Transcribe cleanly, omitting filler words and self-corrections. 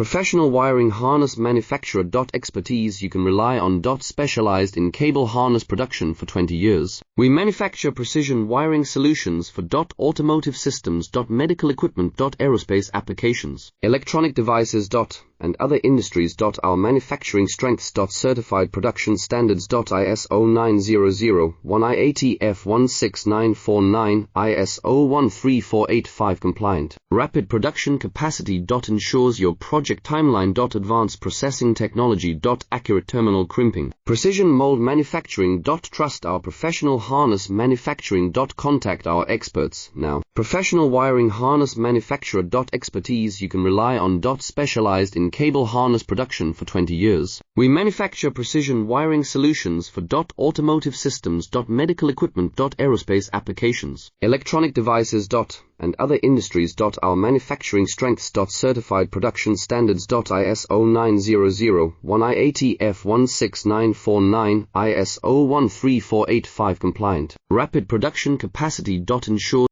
Professional wiring harness manufacturer. Expertise you can rely on. Specialized in cable harness production for 20 years. We manufacture precision wiring solutions for automotive systems. Medical equipment. Aerospace applications. Electronic devices. And other industries. Our manufacturing strengths. Certified production standards. ISO 9001 IATF 16949 ISO 13485 compliant. Rapid production capacity. Ensures your project timeline. Advanced processing technology. Accurate terminal crimping. Precision mold manufacturing. Trust our professional harness manufacturing. Contact our experts now. Professional wiring harness manufacturer. Expertise you can rely on. Specialized in cable harness production for 20 years. We manufacture precision wiring solutions for automotive systems. Medical equipment. Aerospace applications. Electronic devices. And other industries. Our manufacturing strengths. Certified production standards. ISO 9001 IATF 16949 ISO 13485 compliant. Rapid production capacity. Ensure